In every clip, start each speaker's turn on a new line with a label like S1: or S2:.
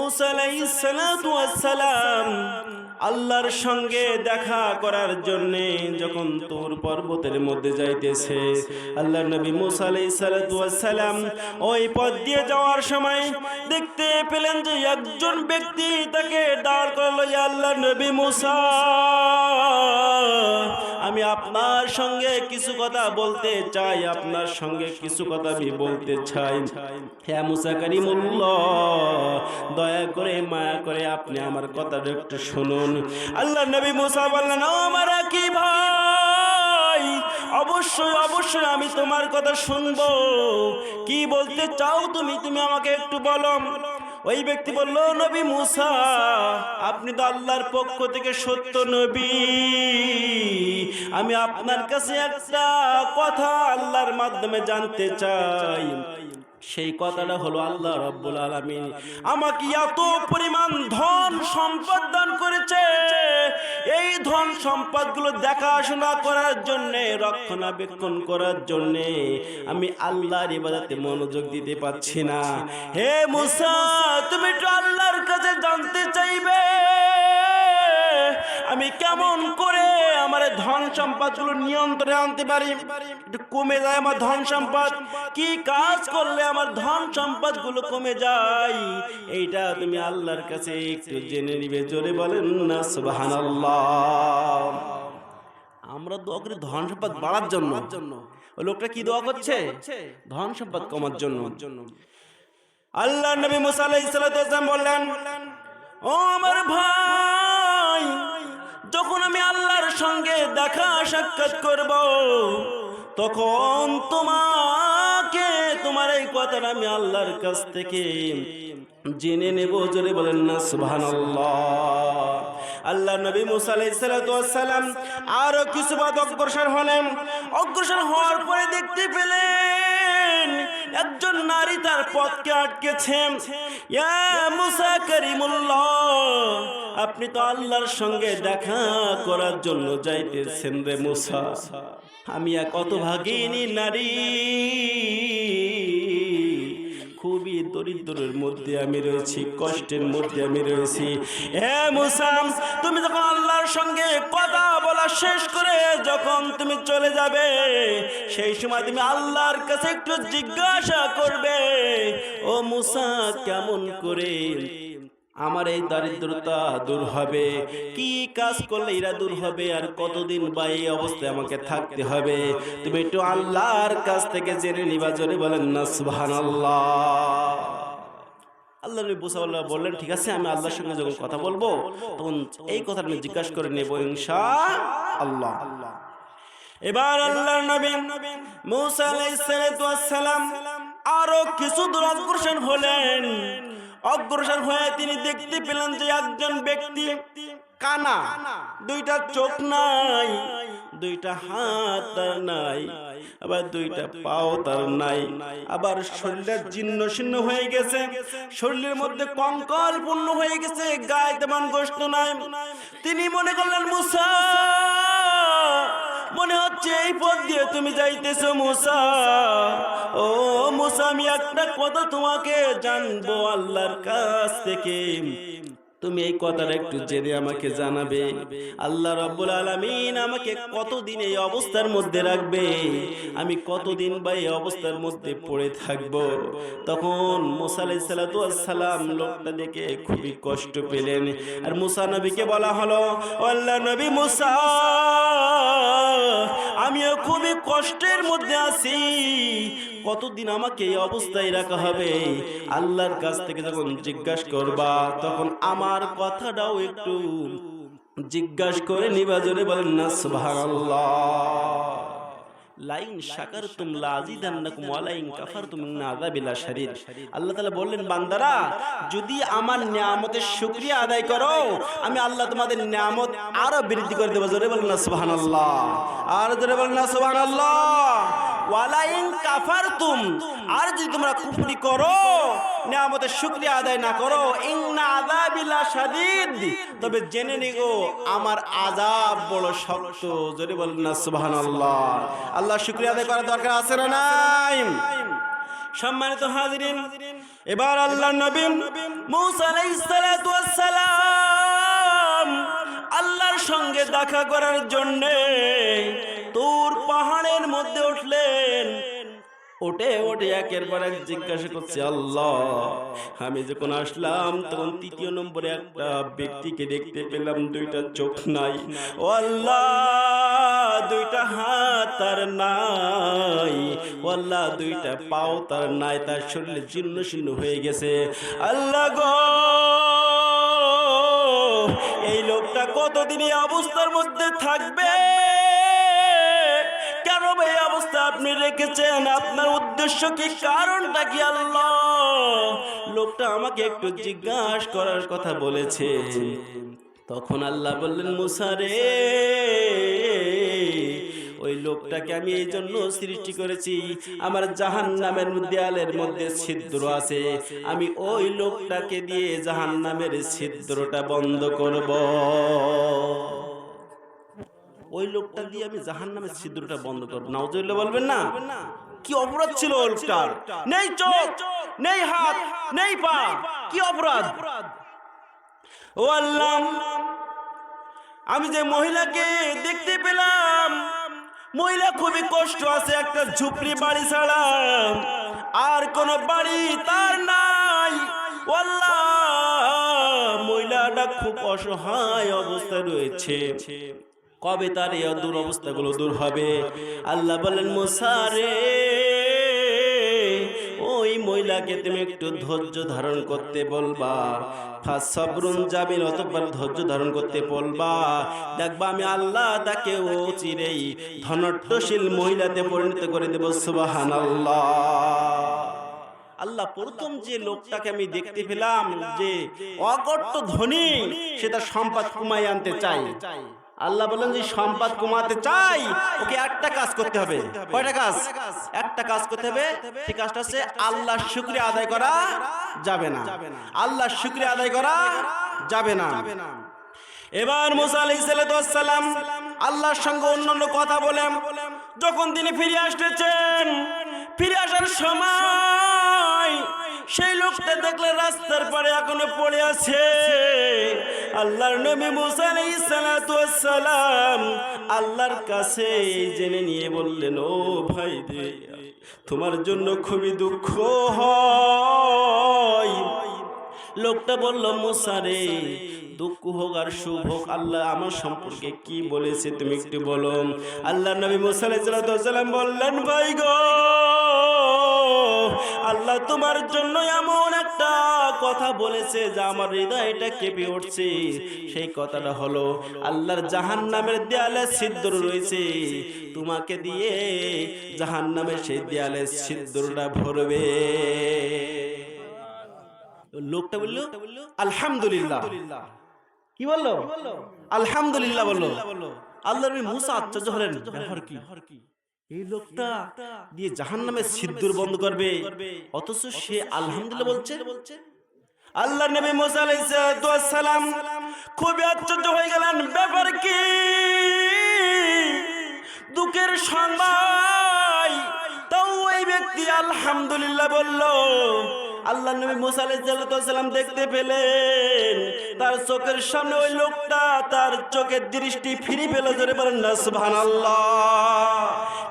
S1: মূসা আলাইহিস সালাতু ওয়াস সালাম আল্লাহর সঙ্গে দেখা করার জন্য যখন তুর পর্বতের মধ্যে যাইতেছে, আল্লাহর নবী মূসা আলাইহিস সালাতু ওয়াস সালাম ওই পথ দিয়ে যাওয়ার সময় দেখতে পেলেন যে একজন ব্যক্তি তাকে দাঁড় করালো। ইয়া আল্লাহর নবী মূসা, আমি আপনার সঙ্গে কিছু কথা বলতে চাই, আপনার সঙ্গে কিছু কথা আমি বলতে চাই। হে মূসা কারিমুল্লাহ, দয়া করে মায়া করে আপনি আমার কথাটা একটু শুনুন। আল্লাহর নবী মূসা বললেন, ও আমার কি ভাই, অবশ্যই অবশ্যই আমি তোমার কথা শুনবো। কি বলতে চাও তুমি আমাকে একটু বলো। ওই ব্যক্তি বলল, নবী মূসা, আপনি তো আল্লাহর পক্ষ থেকে সত্য নবী, আমি আপনার কাছে একটা কথা আল্লাহর মাধ্যমে জানতে চাই। সেই কথাটা হলো, আল্লাহ রাব্বুল আলামিন আমাকে এত পরিমাণ ধন সম্পদ দান করেছে, এই ধন সম্পদগুলো দেখাশোনা করার জন্য, রক্ষণাবেক্ষণ করার জন্য আমি আল্লাহর ইবাদতে মনোযোগ দিতে পারছি না। হে মূসা, তুমি তো আল্লাহর কাছে জানতে চাইবে আমি কেমন করে আমার ধন সম্পদগুলো নিয়ন্ত্রণে আনতে পারি, একটু কমে যায় আমার ধন সম্পদ, কি কাজ করলে আমার ধন সম্পদগুলো কমে যায়, এইটা তুমি আল্লাহর কাছে একটু জেনে নিবে। জোরে বলেন না সুবহানাল্লাহ। আমরা দোয়া করি ধন সম্পদ বাড়ার জন্য, ওই লোকটা কি দোয়া করছে? ধন সম্পদ কমার জন্য। আল্লাহর নবী মূসা আলাইহিস সালাম বললেন, ও আমার ভাই, যখন আমি আল্লাহর সঙ্গে দেখা সাক্ষাৎ করব, তখন তোমার এই কথাটা আমি আল্লাহর কাছ থেকে জেনে নেব। জোরে বলেন না সুবহানাল্লাহ। আল্লাহর নবী মূসা আলাইহিস সালাম আরো কিছু বাদ অগ্রসর হলেন। অগ্রসর হওয়ার পরে দেখতে পেলেন একজন নারী তার পথকে আটকেছে। ইয়া মূসা কারিমুল্লাহ, আপনি তো আল্লাহর সঙ্গে দেখা করার জন্য যাইতেছেন রে মূসা, আমি এক হতভাগিনী নারী, খুবই দরিদ্রের মধ্যে আমি রয়েছি, কষ্টের মধ্যে আমি রয়েছি। হে মূসা, তুমি যখন আল্লাহর সঙ্গে কথা বলা শেষ করে যখন তুমি চলে যাবে, সেই সময় তুমি আল্লাহর কাছে একটু জিজ্ঞাসা করবে, ও মূসা, কেমন করে আমার এই দারিদ্রতা দূর হবে, কি কাজ করলে এরা দূর হবে, আর কতদিন বা এই অবস্থায় আমাকে থাকতে হবে, তুমি একটু আল্লাহর কাছ থেকে জেনে নিবা। জোরে বলেন না সুবহানাল্লাহ। আল্লাহ নবী মূসা বললেন, ঠিক আছে, আমি আল্লাহর সঙ্গে যখন কথা বলবো তখন এই কথাটা আমি জিজ্ঞাসা করে নেব ইনশাআল্লাহ। এবার আল্লাহর নবী মূসা আলাইহিস সালাম আরো কিছু দূর অগ্রসর হলেন। অগ্রসর হয়ে তিনি দেখতে পেলেন যে একজন ব্যক্তি কানা, দুইটা চোখ নাই, দুইটা হাত তার নাই, আবার দুইটা পাও তার নাই, আবার শরীরটা জীর্ণ শীর্ণ হয়ে গেছে, শরীরের মধ্যে কঙ্কাল পূর্ণ হয়ে গেছে, গায়ে তেমন গোশত নাই। তিনি মনে করলেন, মূসা, মনে হচ্ছে এই পথ দিয়ে তুমি যাইতেছো মূসা। ও মূসা, আমি একটা কথা তোমাকে জানবো আল্লাহর কাছ থেকে, তুমি এই কথাটা একটু জেনে আমাকে জানাবে। আল্লাহ রাব্বুল আলামিন আমাকে কতদিন এই অবস্থার মধ্যে রাখবে, আমি কতদিন বা এই অবস্থার মধ্যে পড়ে থাকবো। তখন মূসা আলাইহিস সালাম লোকটা দেখে খুবই কষ্ট পেলেন। আর মূসা নবীকে বলা হলো, আল্লাহ নবী মূসা, আমিও খুবই কষ্টের মধ্যে আছি, কতদিন আমাকে এই অবস্থায় রাখা হবে? আল্লাহর কাছ থেকে যখন জিজ্ঞাসা করবা তখন আমার কথাটাও একটু জিজ্ঞাসা করে নিবা। জোরে বলেন না সুবহানাল্লাহ। লাইন শাকারতুম লাযিদান্নাকুম ওয়া লাইন কাফারতুম ইন্না আযাবি লাশাদীদ। আল্লাহ তাআলা বললেন, বান্দারা, যদি আমার নিয়ামতের শুকরিয়া আদায় করো, আমি আল্লাহ তোমাদের নিয়ামত আরো বৃদ্ধি করে দেব। জোরে বলেন না সুবহানাল্লাহ। আর জোরে বলেন না সুবহানাল্লাহ। ওয়া লাইন কাফারতুম, আর যদি তোমরা কুফরি করো, নিয়ামতের শুকরিয়া আদায় না করো, ইন্না আযাবি লাশাদীদ, তবে জেনে নিগো আমার আযাব বড় শক্ত। জোরে বলেন না সুবহানাল্লাহ। আল্লাহ শুকরিয়া আদায় করার দরকার আছে না নাই? সম্মানিত হাজিরিন, এবার আল্লাহর নবী মূসা আলাইহিস সালাতু ওয়াস সালাম আল্লাহর সঙ্গে দেখা করার জন্য তুর পাহাড়ের মধ্যে উঠলেন। ওঠে ওঠে একের পর এক জিজ্ঞাসা করছে, আল্লাহ আমি যখন আসলাম তখন তৃতীয় নম্বরে একটা ব্যক্তিকে দেখতে পেলাম, দুইটা চোখ নাই। ও আল্লাহ, দুইটা হাত তার নাই। ও আল্লাহ, দুইটা পাও তার নাই, তার শরীরে জীর্ণ শীর্ণ হয়ে গেছে। আল্লাহ গো, এই লোকটা কতদিন এই অবস্থার মধ্যে থাকবে? কেন এই অবস্থা আপনি রেখেছেন? আপনার উদ্দেশ্য কি, কারণটা কি? আল্লাহ, লোকটা আমাকে একটু জিজ্ঞাসা করার কথা বলেছে। তখন আল্লাহ বললেন, মুসা রে, ওই লোকটাকে আমি এই জন্য সৃষ্টি করেছি, আমার জাহান্নামের দেয়ালের মধ্যে ছিদ্র আছে, আমি ওই লোকটাকে দিয়ে জাহান্নামের ছিদ্রটা বন্ধ করব। ওই লোকটা দিয়ে আমি জাহান্নামের ছিদ্রটা বন্ধ করব। নাউজুবিল্লাহ বলবেন না? কি অপরাধ ছিল লোকটার? নেই চোখ, নেই হাত, নেই পা, কি অপরাধ? ও আল্লাহ, আমি যে মহিলাকে দেখতে পেলাম, মহিলা খুবই কষ্ট আছে, একটা ঝুপড়ি বাড়ি ছাড়া আর কোন বাড়ি তার নাই। ও আল্লাহ, মহিলাটা খুব অসহায় অবস্থায় রয়েছে, কবে তার এই দুরবস্থাগুলো দূর হবে? আল্লাহ বলেন, মুসা রে, ওই মহিলাকে তুমি একটু ধৈর্য ধারণ করতে বলবা, ফাসব্রুন জামিল, অতঃপর ধৈর্য ধারণ করতে বলবা। দেখবা আমি আল্লাহ তাকে ও চিরেই ধনাঢ্যশীল মহিলাতে পরিণত করে দেব। সুবহানাল্লাহ। আল্লাহ প্রথম যে লোকটাকে আমি দেখতে পেলাম, যে অগট্ট ধনী, সে তার সম্পদ কমাই আনতে চাই। আল্লাহ বলেন, যে সম্পদ কমাতে চাই, ওকে একটা কাজ করতে হবে। কয়টা কাজ? একটা কাজ করতে হবে। ঠিক কাজটা হচ্ছে আল্লাহর শুকরিয়া আদায় করা যাবে না। আল্লাহর শুকরিয়া আদায় করা যাবে না। এবার মুসা আলাইহিস সালাম আল্লাহর সঙ্গে অন্যান্য কথা বলেন। যখন তিনি ফিরে আসতেছেন, ফিরে আসার সময় সেই লোকটা দেখলে রাস্তার পারে এখনো পড়ে আছে। আল্লাহর নবী মুসা আলাইহিস সালাম আল্লাহর কাছে জেনে নিয়ে বললেন, ও ভাই রে, তোমার জন্য খুবই দুঃখ হয়। লোকটা বলল, মুসা রে, দুঃখ হোক আর সুখ হোক, আল্লাহ আমার সম্পর্কে কি বলেছে তুমি একটু বলো। আল্লাহ নবী মুসা আলাইহিস সালাম বললেন, ভাই গো, আল্লাহ তোমার জন্য এমন একটা কথা বলেছে যা আমার হৃদয়টা কেঁপে উঠছে। সেই কথাটা হলো, আল্লাহর জাহান্নামের দেয়ালে ছিদ্র রয়েছে, তোমাকে দিয়ে জাহান্নামের সেই দেয়ালে ছিদ্রটা ভরবে। লোকটা বলল, আলহামদুলিল্লাহ। কি বললো? আলহামদুলিল্লাহ বললো। আল্লাহর নবী মুসা আশ্চর্য হলেন, ব্যাপার কি? এই লোকটা দিয়ে জাহান্নামের ছিদ্র বন্ধ করবে, অথচ সে আলহামদুলিল্লাহ বলছে। আল্লাহর নবী মুসা আলাইহিস সালাম খুবই আশ্চর্য হয়ে গেলেন, ব্যাপার কি? দুঃখের সময় তাও ওই ব্যক্তি আলহামদুলিল্লাহ বলল। আল্লাহ নবী মুসা আলাইহিস সালাম দেখতে পেলেন, তার চোখের সামনে ওই লোকটা তার চোখের দৃষ্টি ফিরে পেল। জোরে বলেন না সুবহানাল্লাহ।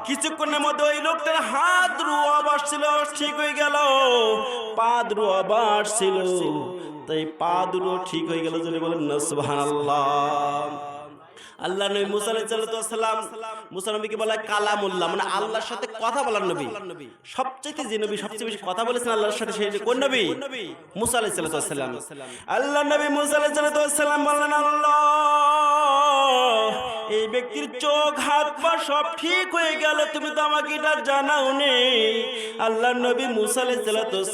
S1: কিছুক্ষণের মধ্যে ওই লোকটার হাত রুয়া বাসছিল, ঠিক হয়ে গেল। পা রুয়া বাসছিল, তাই পা দুটো ঠিক হয়ে গেল। জোরে বলেন না সুবহানাল্লাহ। আল্লাহ নবী মুসা আলাইহিস সালাম, মুসা নবীকে বলা কালামুল্লাহ, মানে আল্লাহর সাথে কথা বলার নবী। সবচেয়ে যে নবী সবচেয়ে বেশি কথা বলেছেন আল্লাহর সাথে, সেই কোন নবী? মুসা আলাইহিস সালাম। আল্লাহ নবী মুসা আলাইহিস সালাম বললেন, আল্লাহ, এই ব্যক্তির চোখ, হাত পা সব ঠিক হয়ে গেল, তুমি তো আমাকে এটা জানাওনি। আল্লাহ নবী মুসা আলাইহিস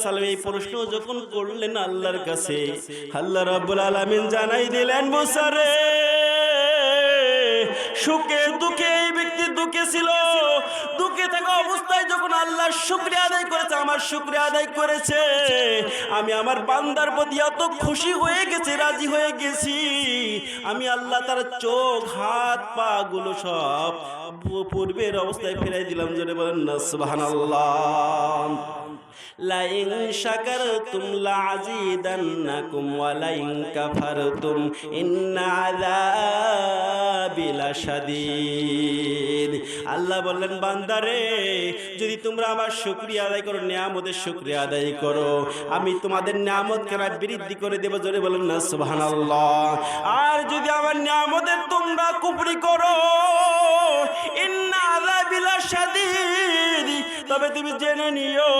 S1: সালাম এই প্রশ্ন যখন করলেন আল্লাহর কাছে, আল্লাহ রাব্বুল আলামিন জানাই দিলেন, মুসা রে, সুখে দুঃখে এই ব্যক্তি দুঃখে ছিল। দুঃখে থাকা অবস্থায় যখন আল্লাহর শুকরিয়া আদায় করেছে, আমার শুকরিয়া আদায় করেছে, আমি আমার বান্দার প্রতি এত খুশি হয়ে গেছি, রাজি হয়ে গেছি, আমি আল্লাহ তার চোখ, হাত পা গুলো সব পূর্বের অবস্থায় ফিরাই দিলাম। জোরে বলেন না সুবহানাল্লাহ। লাইন শাকারতুম লাযীদান্নাকুম ওয়া লাইন কাফারতুম ইন্না আযাবি লাশাদীদ। আল্লাহ বললেন বান্দারে, যদি তোমরা আমার শুকরিয়া আদায় করো, নিয়ামতের শুকরিয়া আদায় করো, আমি তোমাদের নিয়ামতকে বৃদ্ধি করে দেব। জোরে বলেন না সুবহানাল্লাহ। আর যদি আমার নিয়ামতের তোমরা কুফরি করো, ইন্না আযাবি লাশাদীদ, তবে তুমি জেনে নিও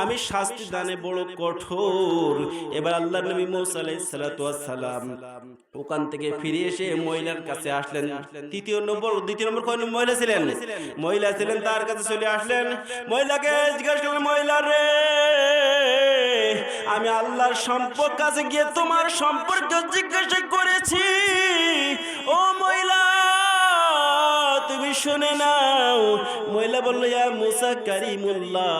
S1: আমি শাস্তি দানে বড় কঠোর। এবার আল্লাহর নবী মুসা আলাইহিস সালাতু ওয়াস সালাম ওখান থেকে ফিরে এসে মহিলার কাছে আসলেন। দ্বিতীয় নম্বর কোন মহিলা ছিলেন? মহিলা ছিলেন, তার কাছে চলে আসলেন। মহিলাকে জিজ্ঞাসা করলেন, মহিলা রে, আমি আল্লাহর সম্পর্ক কাছে গিয়ে তোমার সম্পর্ক জিজ্ঞাসা করেছি। ও মহিলা, তুমি শুনে নাও। মহিলা বলল, ইয়া মুসা কারিমুল্লাহ,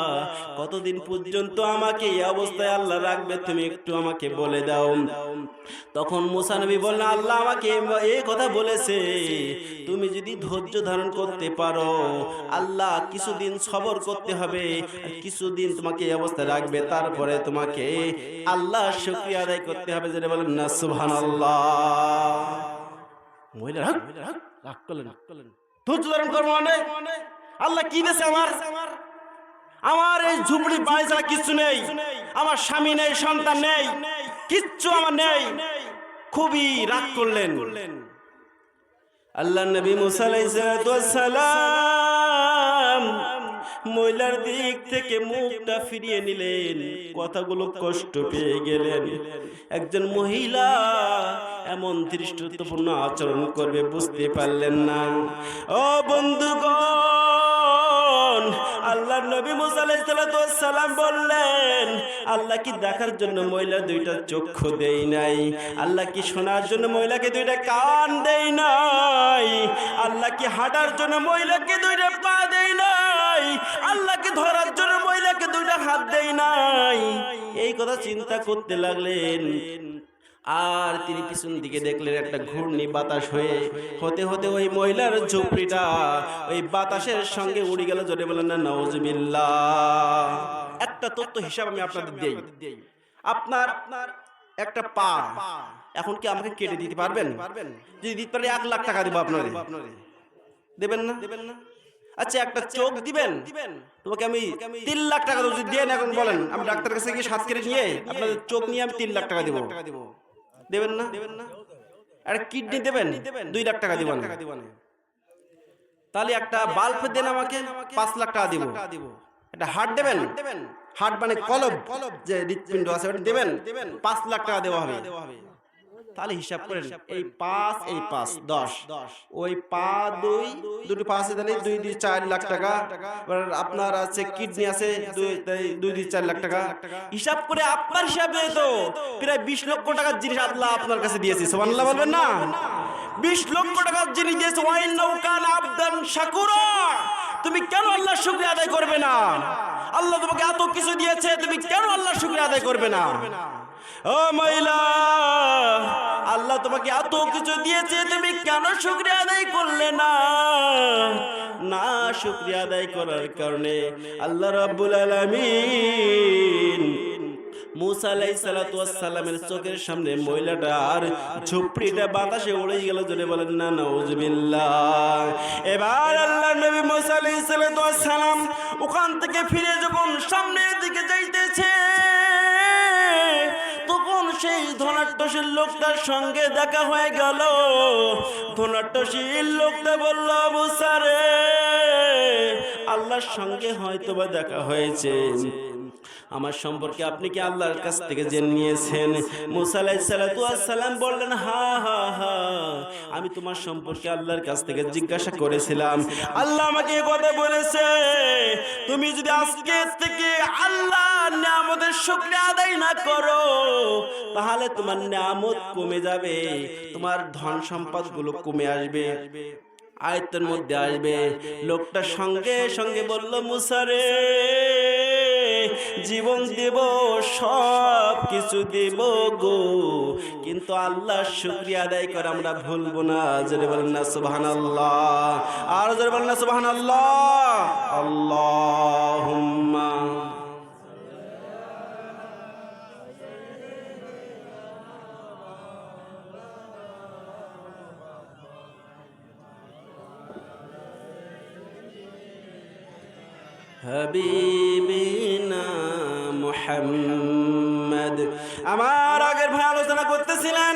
S1: কতদিন পর্যন্ত আমাকে এই অবস্থায় আল্লাহ রাখবে তুমি একটু আমাকে বলে দাও। তখন মুসা নবী বললেন, আল্লাহ আমাকে এই কথা বলেছে, তুমি যদি ধৈর্য ধারণ করতে পারো, আল্লাহ কিছুদিন সবর করতে হবে, কিছুদিন তোমাকে এই অবস্থায় রাখবে, তারপরে তোমাকে আল্লাহ শুকরিয়া আদায় করতে হবে। যেটা বলেন না সুবহানাল্লাহ। মহিলা রাগ করলেন, ধৈর্য ধারণ করবো মানে আল্লাহ কি দিয়েছে আমার এই ঝুপড়ি বাড়ি ছাড়া কিচ্ছু নেই, আমার স্বামী নেই, সন্তান নেই, কিচ্ছু আমার নেই। খুবই রাগ করলেন। আল্লাহ নবী মুসা আলাইহিস সালাম মহিলার দিক থেকে মুখটা ফিরিয়ে নিলেন, কথাগুলো কষ্ট পেয়ে গেলেন। একজন মহিলা এমন ধৃষ্টতাপূর্ণ আচরণ করবে বুঝতে পারলেন না। ও বন্ধুগণ, আল্লাহ নবী মুসা আলাইহিস সালাম বললেন, আল্লাহ কি দেখার জন্য মহিলা দুইটা চক্ষু দেই নাই? আল্লাহ কি শোনার জন্য মহিলাকে দুইটা কান দেই নাই? আল্লাহ কি হাঁটার জন্য মহিলাকে দুইটা পা দেই নাই? আল্লাহ কি ধরার জন্য মহিলাকে দুইটা হাত দেই নাই? এই কথা চিন্তা করতে লাগলেন। আর তিনি পিছন দিকে দেখলেন একটা ঘূর্ণি বাতাস হতে হতে ওই মহিলার ঝুপড়িটা ওই বাতাসের সঙ্গে উড়ে গেল। জোরে বলেন না নাউজুবিল্লাহ। একটা তথ্য হিসাব আমি আপনাদের দেই। আপনার একটা পা এখন কি আমাকে কেটে দিতে পারবেন? যদি দিতে পারে 1 লাখ টাকা দিব আপনারে। দেবেন না? আচ্ছা, একটা চোখ দিবেন, তোমাকে আমি 3 লাখ টাকা দেবো। যদি দেন এখন বলেন, আমি ডাক্তার কাছে গিয়ে সাত কেটে নিয়ে আপনাদের চোখ নিয়ে আমি 3 লাখ টাকা দিব। দেবেন না? একটা কিডনি দেবেন, 2 লাখ টাকা দিব। তাহলে একটা বাল্ব দেন আমাকে, 5 লাখ টাকা দিব। একটা হার্ট দেবেন, হার্ট মানে কলব যে হৃৎপিণ্ড আছে ওটা দেবেন, 5 লাখ টাকা দেওয়া হবে। তাহলে হিসাব করেন, এই 5 এই 5 10, ওই পা দুটো পা আছে, তাহলে 2 2 4 লাখ টাকা। আপনার আছে কিডনি আছে 2 2 4 লাখ টাকা। হিসাব করে আপনার হিসাবে তো প্রায় 20 লক্ষ টাকার জিনিস আল্লাহ আপনার কাছে দিয়েছে। সুবহানাল্লাহ বলবেন না? 20 লক্ষ টাকার জিনিস দিয়েছে। ওয়াইন্নাহু কানা আবদান শাকুরা। তুমি কেন আল্লাহর শুকরিয়া আদায় করবে না? আল্লাহ তোমাকে এত কিছু দিয়েছে, তুমি কেন আল্লাহর শুকরিয়া আদায় করবে না? ও মহিলা, আল্লাহ তোমাকে এত কিছু দিয়েছে, তুমি কেন শুকরিয়া আদায় করলে না? না শুকরিয়া আদায় করার কারণে আল্লাহ রাব্বুল আলামিন মুসা আলাইহিস সালাতু ওয়াস সালামের চোখের সামনে মহিলাটার ঝুপড়িটা বাতাসে উড়ে গেল। জোরে বলেন না নাউজুবিল্লাহ। এবার আল্লাহ নবী মুসা আলাইহিস সালাতু ওয়াস সালাম ওখান থেকে ফিরে যখন সামনের দিকে যাইতেছে, তখন সেই ধনাট্যশীল লোকটার সঙ্গে দেখা হয়ে গেল। ধনাট্যশীল লোকটা বলল, মুসা রে, আল্লাহর সঙ্গে হয়তোবা দেখা হয়েছে, আমার সম্পর্কে আপনি কি আল্লাহর কাছ থেকে জেনে নিয়েছেন? মুসা আলাইহিস সালাতু ওয়াস সালাম বললেন, হ্যাঁ, আমি তোমার সম্পর্কে আল্লাহর কাছ থেকে জিজ্ঞাসা করেছিলাম। আল্লাহ আমাকে এই কথা বলেছে, তুমি যদি আজকে থেকে আল্লাহর নিয়ামতের শুকরিয়া আদায় না করো, তাহলে তোমার নিয়ামত কমে যাবে, তোমার ধন সম্পদ গুলো কমে আসবে, আয়ত্তের মধ্যে আসবে। লোকটা সঙ্গে সঙ্গে বলল, মুসা রে, জীবন দেব, সব কিছু দেব গো, কিন্তু আল্লাহর শুকরিয়া আদায় করে আমরা ভুলবো না। জোরে বলেন না সুবহানাল্লাহ। আর জোরে বলেন না সুবহানাল্লাহ। আল্লাহুম্মা হাবিবিনা মুহাম্মদ। আমার আগের ভাই আলোচনা করতেছিলেন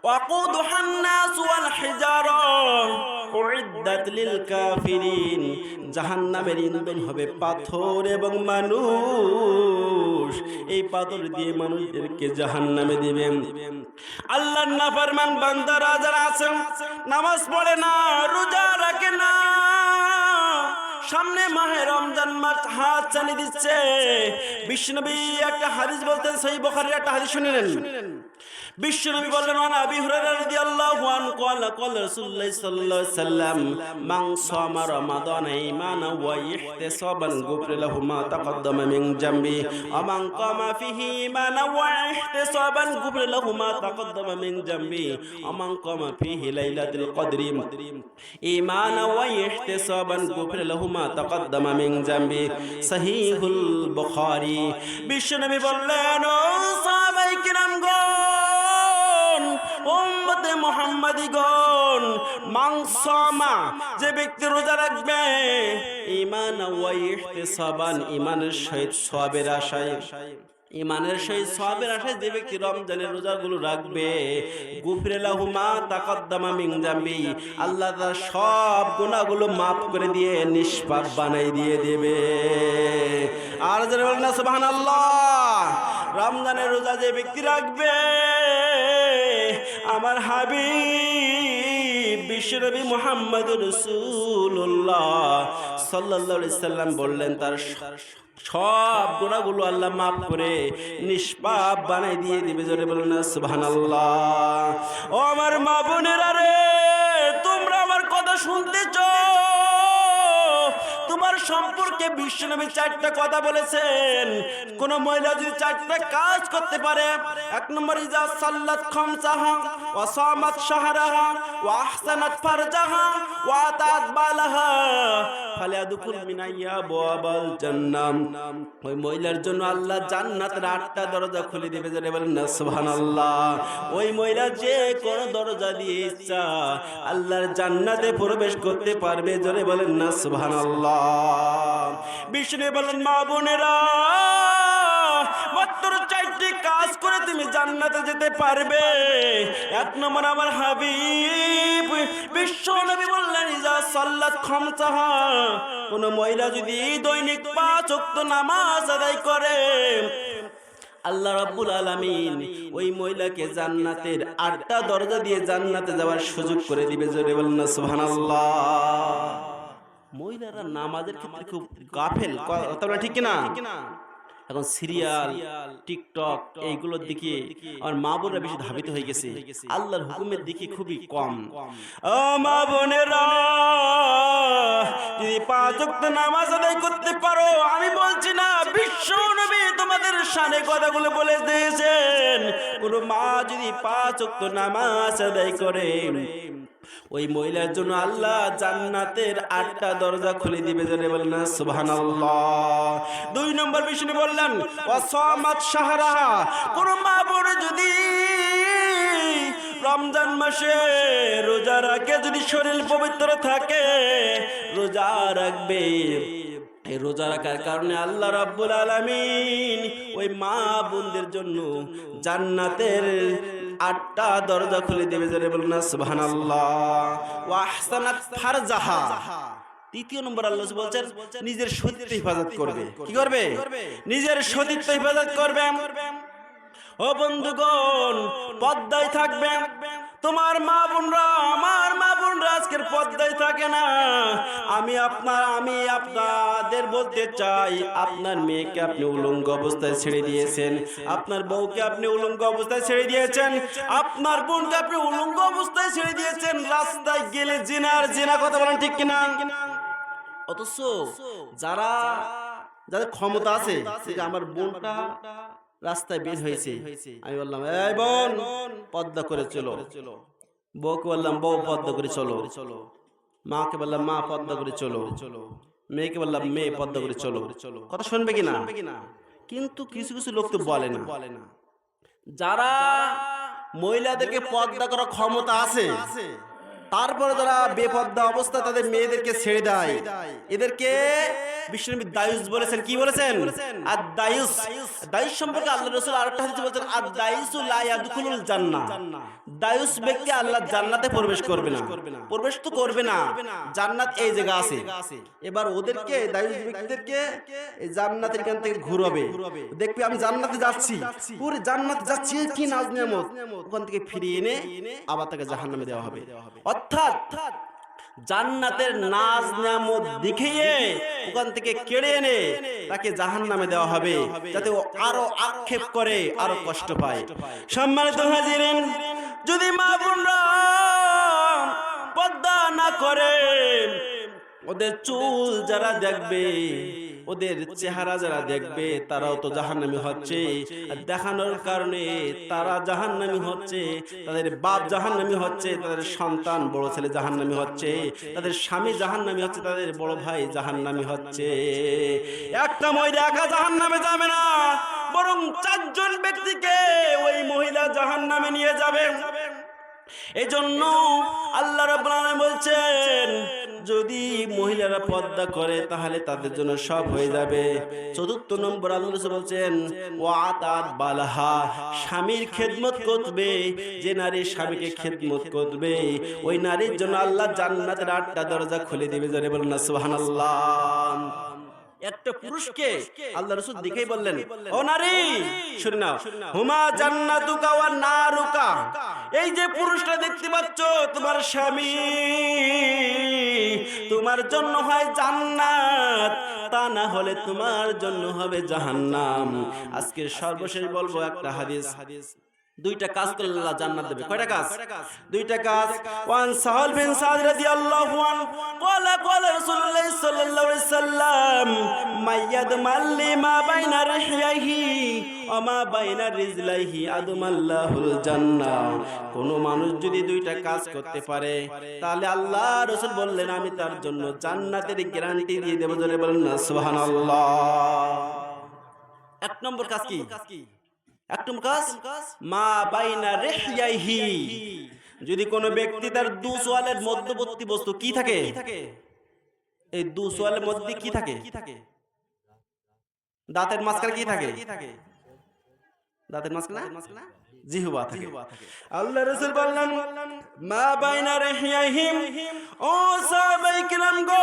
S1: ওয়াকুদুহান নাস ওয়াল হিজারা উইদ্দাত লিল কাফিরিন, জাহান্নামের ইন্ধন হবে পাথর এবং মানুষ। এই পাথর দিয়ে মানুষদেরকে জাহান্নামে দিবেন। আল্লাহর নাফরমান বান্দারা যারা আছেন, নামাজ পড়ে না, রোজা রাখে না, সামনে মাহে রমজান মাস হাত চালিয়ে দিচ্ছে। বিশ্বনবী একটা হাদিস বলতেন, সহিহ বুখারীর একটা হাদিস শুনেন। বিশ্বনবী বললেন, ওয়া আবি হুরায়রা রাদিয়াল্লাহু আনহু ক্বালা ক্বালা রাসূলুল্লাহ সাল্লাল্লাহু আলাইহি ওয়াসাল্লাম মান সামা রমাদানা ঈমানান ওয়া ইহতিসাবান গুফিরা লাহু মা তাকাদ্দামা মিন জামবি ওয়া মান কামা ফিহি ঈমানান ওয়া ইহতিসাবান গুফিরা লাহু মা তাকাদ্দামা মিন জামবি ওয়া মান কামা ফিহি লাইলাতুল কদরি ঈমানান ওয়া ইহতিসাবান গুফিরা লাহু মা তাকাদ্দামা মিন জামবি। সহিহুল বুখারী। বিশ্বনবী বললেন, ও সাহাবায়ে কিরামগণ, উম্মতে মুহাম্মাদিগণ, মান সামা, যে ব্যক্তি রোজা রাখবে, ঈমান ওয়া ইহতিসাবান, ঈমানের সহিত সওয়াবের আশায়, ঈমানের সহিত সওয়াবের আশায় যে ব্যক্তি রমজানের রোজাগুলো রাখবে, গুফিরা লাহু মা তাকাদ্দামা মিন জামবি, আল্লাহ তার সব গুনাহগুলো মাফ করে দিয়ে নিষ্পাপ বানাই দিয়ে দেবে। আর যারা বলেন না সুবহানাল্লাহ। রমজানের রোজা যে ব্যক্তি রাখবে, আমার হাবিব বিশ্বনবী মুহাম্মদুর রাসূলুল্লাহ সাল্লাল্লাহু আলাইহি সাল্লাম বললেন, তার সব গুনাহগুলো আল্লাহ মাফ করে নিষ্পাপ বানাই দিয়ে দিবে। জোরে বলেন না সুবহানাল্লাহ। ও আমার মা বোনেরা রে, তোমরা আমার কথা শুনতেছ? তোমার সম্পর্কে বিশ্বনবী চারটা কথা বলেছেন। কোন মহিলা যদি চারটা কাজ করতে পারে, এক নম্বর, ইজা সাল্লাত খামসাহা ওয়া সামাত শাহরাহা ওয়া আহসানাত ফারজাহা ওয়া আতাত বালাহা ফালিয়াদখুল মিন আবওয়াবাল জান্নাহ। ওই মহিলার জন্য আল্লাহ জান্নাতের 8টা দরজা খুলে দিবে। জোরে বলেন না সুবহানাল্লাহ। ওই মহিলা যে কোন দরজা দিয়ে ইচ্ছা আল্লাহর জান্নাতে প্রবেশ করতে পারবে। জোরে বলেন না সুবহানাল্লাহ। বিষ্ণু বলেন, মা বোনেরা, মাত্র 4টি কাজ করে তুমি জান্নাতে যেতে পারবে। এক নম্বর, আমার হাবিব বিশ্ব নবী বললেন, ইজা সাল্লাত খামসাহা, কোন মহিলা যদি দৈনিক 5 ওয়াক্ত নামাজ আদায় করে, আল্লাহ রাব্বুল আলামিন ওই মহিলাকে জান্নাতের 8টা দরজা দিয়ে জান্নাতে যাওয়ার সুযোগ করে দিবে। জোরে বলেন না সুবহানাল্লাহ। মহিলারা নামাজের ক্ষেত্রে খুব গাফেল, কথা ঠিক কিনা? এখন সিরিয়াল, টিকটক এইগুলোর দিকে আমার মা বোনেরা বেশি ধাবিত হয়ে গেছে, আল্লাহর হুকুমের দিকে খুবই কম। ও মা বোনেরা, যদি 5 ওয়াক্ত নামাজ আদায় করতে পারো, আমি বলছি না, বিশ্ব নবী তোমাদের শানে কথাগুলো বলে দিয়েছেন, কোন মা যদি 5 ওয়াক্ত নামাজ আদায় করে, ওই মহিলার জন্য আল্লাহ জান্নাতের 8টা দরজা খুলে দিবে। জোরে বলেন না সুবহানাল্লাহ। 2 নম্বর বিষ্ণু বললেন, ওয়া সামাত শাহরাহা, কোন মা বোন যদি রমজান মাসে রোজা রাখে, যদি শরীর পবিত্র থাকে, রোজা রাখবে, এই রোজা রাখার কারণে আল্লাহ রাব্বুল আলামিন ওই মা বোনদের জন্য জান্নাতের 8টা দরজা খুলে দেবে। জোরে বলুন না সুবহানাল্লাহ। ওয়া আহসানাত ফারজাহা, 3 নম্বর আল্লাহ বলছেন নিজের সতীত্ব হেফাজত করবে। কি করবে? নিজের সতীত্ব হেফাজত করবে। ও বন্ধুগণ, পর্দায় থাকবে। তোমার মা বোনরা, আমার মা বোনরা আজকের পর্দায় থাকে না। আমি আপনাদের বলতে চাই, আপনার মেয়েকে আপনি উলঙ্গ অবস্থায় ছেড়ে দিয়েছেন, আপনার বউকে আপনি উলঙ্গ অবস্থায় ছেড়ে দিয়েছেন, আপনার বোনকে আপনি উলঙ্গ অবস্থায় ছেড়ে দিয়েছেন। রাস্তায় গেলে জিনা কথা বলেন, ঠিক কিনা? অথচ যাদের ক্ষমতা আছে, আমার বোনটা রাস্তায় বের হয়েছে, আমি বললাম, এই বোন পর্দা করে চলো। বউকে বললাম, বউ পর্দা করে চলো। মাকে বললাম, মা পর্দা করে চলো। মেয়েকে বললাম, মেয়ে পর্দা করে চলো। কথা শুনবে কিনা? কিন্তু কিছু কিছু লোক তো বলে না। যারা মহিলাদেরকে পর্দা করার ক্ষমতা আছে, তারপরে যারা বেপর্দা অবস্থা তাদের মেয়েদেরকে ছেড়ে দেয়, এদেরকে বিশ্বনবী দায়ুস বলেছেন। কি বলেছেন? আদ-দায়ুস। দায়ুস সম্পর্কে আল্লাহর রাসূল আরেকটা হাদিসে বলেছেন, আদ-দায়ুসু লা ইয়াদখুলুল জান্নাহ। দায়ুস ব্যক্তি আল্লাহর জান্নাতে প্রবেশ করবে না। প্রবেশ তো করবে না, জান্নাত এই জায়গা আছে। এবার ওদেরকে, দায়ুস ব্যক্তিদেরকে এই জান্নাতের কাছ থেকে ঘুরাবে, দেখবি আমি জান্নাতে যাচ্ছি, পুরো জান্নাতে যাচ্ছি, কি নাজ নিয়ামত, ওখান থেকে ফিরিয়ে এনে আবার তাকে জাহান্নামে দেওয়া হবে। অর্থাৎ জান্নাতের নাজ নিয়ামত দেখিয়ে ওখান থেকে কেড়ে এনে তাকে জাহান্নামে দেওয়া হবে, যাতে ও আরো আক্ষেপ করে, আরো কষ্ট পায়। সম্মানিত হাজিরিন, যদি মা বোনরা পর্দা না করে, ওদের চুল যারা দেখবে, ওদের চেহারা যারা দেখবে, তারাও তো জাহান্নামী হচ্ছে। আর দেখানোর কারণে তারা জাহান্নামী হচ্ছে, তাদের বাপ জাহান্নামী হচ্ছে, তাদের সন্তান বড় ছেলে জাহান্নামী হচ্ছে, তাদের স্বামী জাহান্নামী হচ্ছে, তাদের বড় ভাই জাহান্নামী হচ্ছে। একটা মহিলা একা জাহান্নামে যাবে না, বরং 4 জন ব্যক্তিকে ওই মহিলা জাহান্নামে নিয়ে যাবে। এজন্য আল্লাহ রাব্বুল আলামিন বলছেন, যদি মহিলারা পর্দা করে তাহলে তাদের জন্য সব হয়ে যাবে। 4 নম্বর আল্লাহ রাসূল বলছেন, ওয়াতাত বালাহা, স্বামীর খেদমত করবে। যে নারী স্বামীকে খেদমত করবে, ওই নারীর জন্য আল্লাহ জান্নাতের 8টা দরজা খুলে দিবে। জোরে বলুন না সুবহানাল্লাহ। একটা পুরুষকে আল্লাহ রাসূল দেখেই বললেন, ও নারী শুনে নাও, হুমা জান্নাতুকা ওয়া নারুকা। এই যে পুরুষটা দেখতে পাচ্ছ, তোমার স্বামী, তোমার জন্য হয় জান্নাত, তা না হলে তোমার জন্য হবে জাহান্নাম। আজকে সর্বশেষ বলবো একটা হাদিস। 2টা কাজ করলে আল্লাহ জান্নাত দেবে। কয়টা কাজ? 2টা কাজ। ওয়ান সাহাল বিন সাদ রাদিয়াল্লাহু আনহু ক্বালা ক্বালা রাসূলুল্লাহ সাল্লাল্লাহু আলাইহি সাল্লাম, মাইয়াদ মাল্লি মা বাইনা রিহইহি ওয়া মা বাইনা রিজলাইহি আদমাল্লাহুল জান্নাহ। কোন মানুষ যদি 2টা কাজ করতে পারে, তাহলে আল্লাহ রাসূল বললেন, আমি তার জন্য জান্নাতের গ্যারান্টি দিয়ে দেব। জোরে বলেন না সুবহানাল্লাহ। 1 নম্বর কাজ কি? 1 নম্বর কাজ, মা বাইনা রিহইহি। যদি কোনো ব্যক্তি তার 2 সোয়ালের মধ্যবর্তী বস্তু কি থাকে, এই 2 সোয়ালের মধ্যে কি থাকে? দাঁতের মাঝখানে কি থাকে? দাঁতের মাঝখানে জিহ্বা থাকে। আল্লাহ রাসূল বললেন, মা বাইনা রিহইহিম। ও সাহাবায়ে কিরামগণ,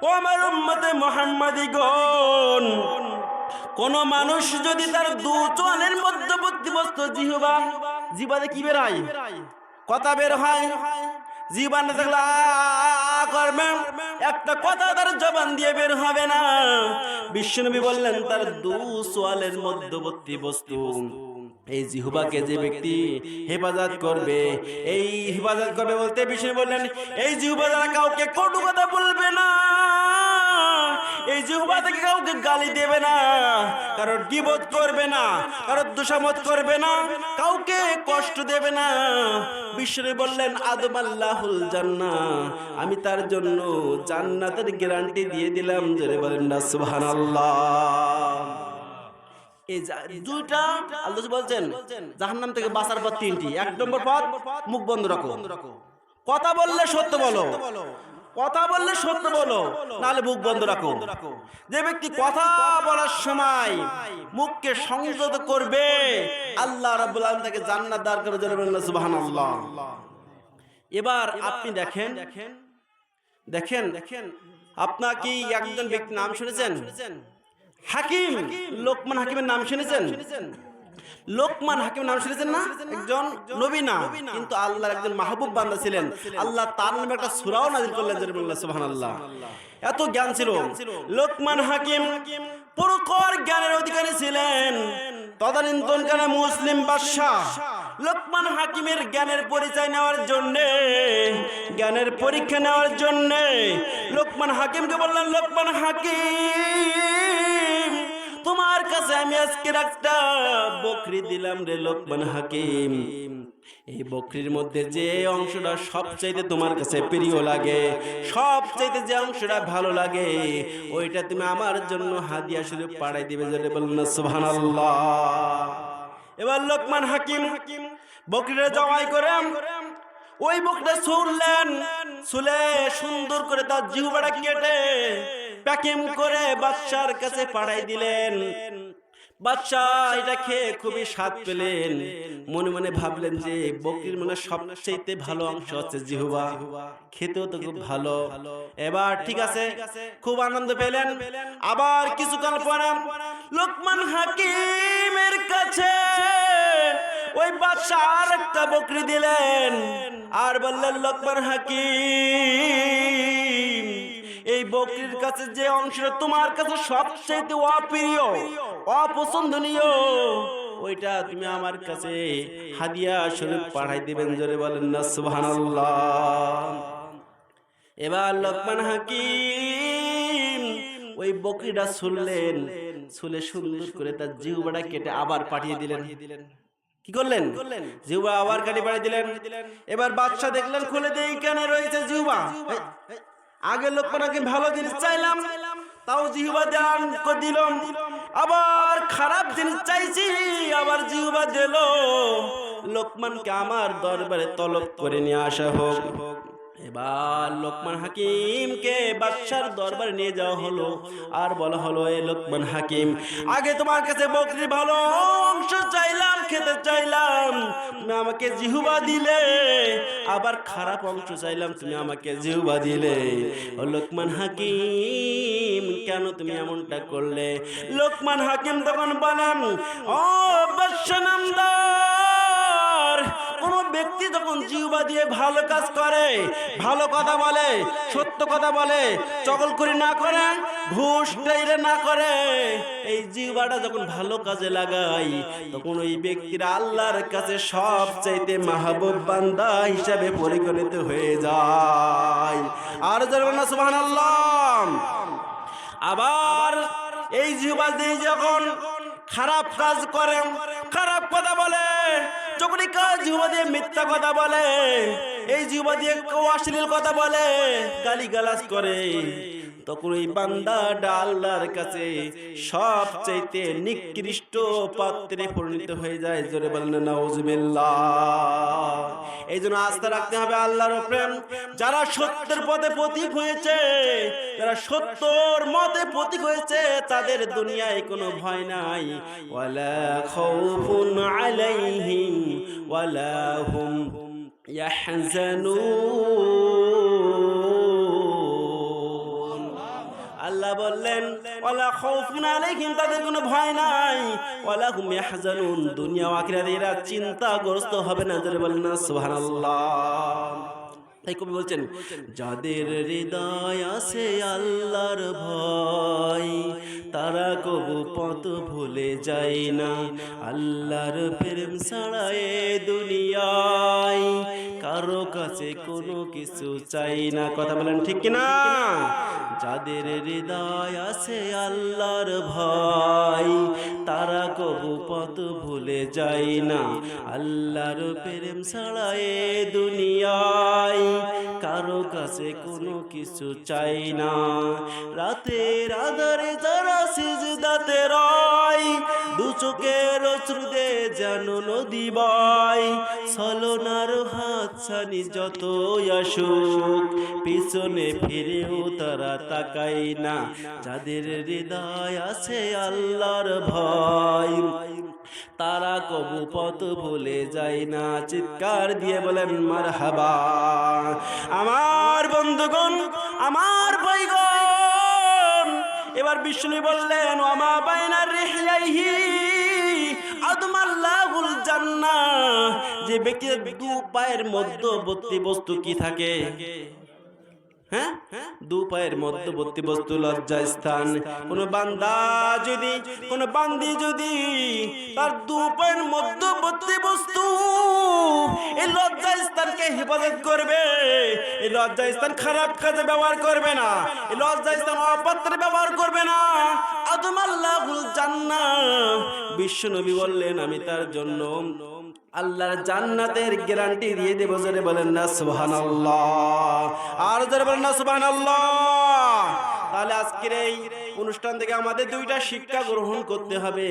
S1: ও আমার উম্মতে মুহাম্মাদিগণ, কোন মানুষ যদি তার 2 চোয়ালের মধ্যবর্তী বস্তু জিহ্বা, জিহ্বাতে কি বের হয়? কথা বের হয়। জিহ্বা না থাকলে করবে, একটা কথা তার জবান দিয়ে বের হবে না। বিশ্বনবী বললেন, তার 2 চোয়ালের মধ্যবর্তী বস্তু, এই জিহ্বাকে যে ব্যক্তি হেফাজত করবে, এই হেফাজত করবে বলতে বিশ্বনবী বললেন, এই জিহ্বা দ্বারা কাউকে কটু কথা বলবে না, এই জিহ্বা থেকে কাউকে গালি দেবে না, কারোর গীবত করবে না, কারোর দোষামত করবে না, কাউকে কষ্ট দেবে না। বিশ্বনবী বললেন, আদমাল্লাহুল জান্নাহ, আমি তার জন্য জান্নাতের গ্যারান্টি দিয়ে দিলাম। জোরে বলেন না সুবহানাল্লাহ। এই 2টা আল্লাহ বলছেন জাহান্নাম থেকে বাঁচার পথ 3টি। 1 নম্বর পথ, মুখ বন্ধ রাখো। কথা বললে সত্য বলো, কথা বললে সত্য বলো, নাহলে মুখ বন্ধ রাখো। যে ব্যক্তি কথা বলার সময় মুখকে সংযত করবে, আল্লাহ রাব্বুল আলামিন তাকে জান্নাত দান করবে। জোরে বলেন সুবহানাল্লাহ। এবার আপনি দেখেন, আপনার কি একজন ব্যক্তি নাম শুনেছেন? হাকিম, লোকমান হাকিমের নাম শুনেছেন? লোকমান হাকিম নাম শুনেছেন না? একজন নবী না, কিন্তু আল্লাহর একজন মাহবুব বান্দা ছিলেন। আল্লাহ তার নামে একটা সূরাও নাযিল করলেন। জোরে বলেন সুবহানাল্লাহ। এত জ্ঞান ছিল লোকমান হাকিম, প্রখর জ্ঞানের অধিকারী ছিলেন। তদানীন্তনকালে মুসলিম বাদশাহ লোকমান হাকিমের জ্ঞানের পরিচয় নেওয়ার জন্য, জ্ঞানের পরীক্ষা নেওয়ার জন্য লোকমান হাকিমকে বললেন, লোকমান হাকিম, তোমার কাছে আমি আজকে একটা বকরি দিলাম রে লোকমান হাকিম। এই বকরির মধ্যে যে অংশটা সবচাইতে তোমার কাছে প্রিয় লাগে, সবচাইতে যে অংশটা ভালো লাগে, ওইটা তুমি আমার জন্য হাদিয়া স্বরূপ পাঠাই দিবে। জোরে বলুন না সুবহানাল্লাহ। এবার লোকমান হাকিম বকরিটা জবাই করে ওই বকরিটা ছুঁড়লেন, চুলে সুন্দর করে তার জিহ্বাটা কেটে প্যাকিং করে বাদশার কাছে পাঠাই দিলেন। বাদশা এটা খেয়ে খুবই স্বাদ পেলেন, মনে মনে ভাবলেন যে বকরির মানে সবচেয়ে ভালো অংশ হচ্ছে জিহ্বা, খেতেও তো খুব ভালো। এবার ঠিক আছে, খুব আনন্দ পেলেন। আবার কিছুকাল পরে লোকমান হাকিমের কাছে ওই বাদশা আর একটা বকরি দিলেন, আর বললেন লোকমান হাকিম, এই বকরির কাছে যে অংশটা তোমার কাছে সবচেয়ে অপ্রিয়, অপছন্দনীয়, ওইটা তুমি আমার কাছে হাদিয়া স্বরূপ পাঠাই দিবেন। জোরে বলেন না সুবহানাল্লাহ। এবার লোকমান হাকিম ওই বকরিটা ছুললেন, ছুলে সুন্দর করে তার জিহ্বাটা কেটে আবার পাঠিয়ে দিলেন। কি করলেন? জিহ্বা আবার কাটি পাঠিয়ে দিলেন। এবার বাদশা দেখলেন, খুলে দিয়ে কেন রয়েছে জিহ্বা। আগে লোকমান হাকিম ভালো জিনিস চাইলাম, তাও জিহ্বা দান করে দিলাম, আবার খারাপ জিনিস চাইছি, আবার জিহ্বা দিল। লোকমানকে আমার দরবারে তলব করে নিয়ে আসা হোক। এবার লোকমান হাকিমকে বাদশার দরবারে নিয়ে যাওয়া হলো, আর বলা হলো, এ লোকমান হাকিম, আগে তোমার কাছে বকরির ভালো অংশ চাইলাম, খেতে চাইলাম, তুমি আমাকে জিহ্বা দিলে, আবার খারাপ অংশ চাইলাম, তুমি আমাকে জিহ্বা দিলে। ও লোকমান হাকিম, কেন তুমি এমনটা করলে? লোকমান হাকিম তখন বলেন, ও বাদশা নামদার, কোন ব্যক্তি যখন জিহ্বা দিয়ে ভালো কাজ করে, ভালো কথা বলে, সত্য কথা বলে, চগলখড়ি না করে, ঘুষ টাইরে না করে, এই জিহ্বাটা যখন ভালো কাজে লাগাই, তখন ওই ব্যক্তির আল্লাহর কাছে সবচাইতে মাহবুব বান্দা হিসাবে পরিগণিত হয়ে যায়। আর যারা না সুবহানাল্লাহ। আবার এই জিহ্বা দিয়ে যখন খারাপ কাজ করে, খারাপ কথা বলে, যখন এই জিহ্বা দিয়ে মিথ্যা কথা বলে, এই জিহ্বা দিয়ে অশ্লীল কথা বলে, গালিগালাজ করে, তখন এই বান্দাটা আল্লাহর কাছে সবচাইতে নিকৃষ্ট পাত্রে পরিণত হয়ে যায়। জোরে বলেন নাউজুবিল্লাহ। এই জন্য আস্থা রাখতে হবে আল্লাহর প্রেম। যারা সত্যের পথে পথিক হয়েছে, যারা সত্যর মতে পথিক হয়েছে, তাদের দুনিয়ায় কোনো ভয় নাই। ওয়ালা খাউফুন আলাইহিম ওয়ালা হুম ইয়াহজানুন। আল্লাহ বললেন, ওয়ালা খাউফুন আলাইহিম, তাদের কোনো ভয় নাই, ওয়ালা হুম ইয়াহজানুন, দুনিয়া ও আখিরাতে এরা চিন্তাগ্রস্ত হবে না। জোরে বলেন না সুবহানাল্লাহ। তাই কবি বলছেন, যাদের হৃদয় আছে আল্লাহর ভয়, তারা কবু পথ ভুলে যায় না। আল্লাহর প্রেম ছাড়া এ দুনিয়ায় কারো কাছে কোনো কিছু চাই না। কথা বলেন ঠিক কিনা? যাদের হৃদয় আছে আল্লাহর ভয়, তারা কবু পথ ভুলে যায় না। আল্লাহর প্রেম ছাড়া এ দুনিয়ায় কারো কাছে কোনো কিছু চাই না। রাতের আধারে যারা সিজদাতে রয়, দু চোখের অশ্রুতে যেন নদী বয়, ছলনার হাতছানি যতই আসুক, পিছনে ফিরেও তারা তাকাই না। যাদের হৃদয় আছে আল্লাহর ভয়, তারা কবু পথ ভুলে যায় না। চিৎকার দিয়ে বলেন মারহাবা। আমার বন্ধুগণ, আমার ভাইগণ, এবার বিষ্ণু বললেন, ওয়ামা বাইনার রিহলাইহি আদমাল্লাহুল জান্নাহ, যে ব্যক্তির দু পায়ের মধ্যবর্তী বস্তু কি থাকে? হ্যাঁ, দু পায়ের মধ্যবর্তী বস্তু লজ্জা স্থান। কোন বান্দা যদি, কোন বান্দি যদি তার দু পায়ের মধ্যবর্তী বস্তু এই লজ্জা স্থানকে হেফাজত করবে, এই লজ্জা স্থান খারাপ কাজে ব্যবহার করবে না, এই লজ্জা স্থান অপাত্রে ব্যবহার করবে না, আদমাল্লাহুল জান্নাহ, বিশ্ব নবী বললেন, আমি তার জন্য আল্লাহর জান্নাতের গ্যারান্টি দিয়ে দেব। জোরে বলেন না সুবহানাল্লাহ। আর জোরে বলেন না সুবহানাল্লাহ। তাহলে আজকের এই অনুষ্ঠান থেকে আমাদের দুইটা শিক্ষা গ্রহণ করতে হবে।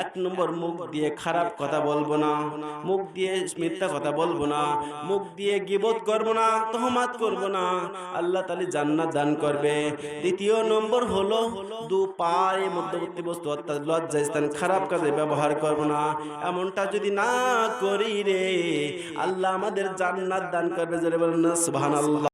S1: এক নম্বর, মুখ দিয়ে খারাপ কথা বলবো না, মুখ দিয়ে মিথ্যা কথা বলবো না, মুখ দিয়ে গীবত করবো না, তহমাত করবো না, আল্লাহ তাআলা জান্নাত দান করবে। দ্বিতীয় নম্বর হলো দু পায়ে মধ্যবর্তী বস্তু অর্থাৎ লজ্জাস্থান খারাপ কাজে ব্যবহার করবো না। এমনটা যদি না করি রে, আল্লাহ আমাদের জান্নাত দান করবে। জোরে বলেন না সুবহানাল্লাহ।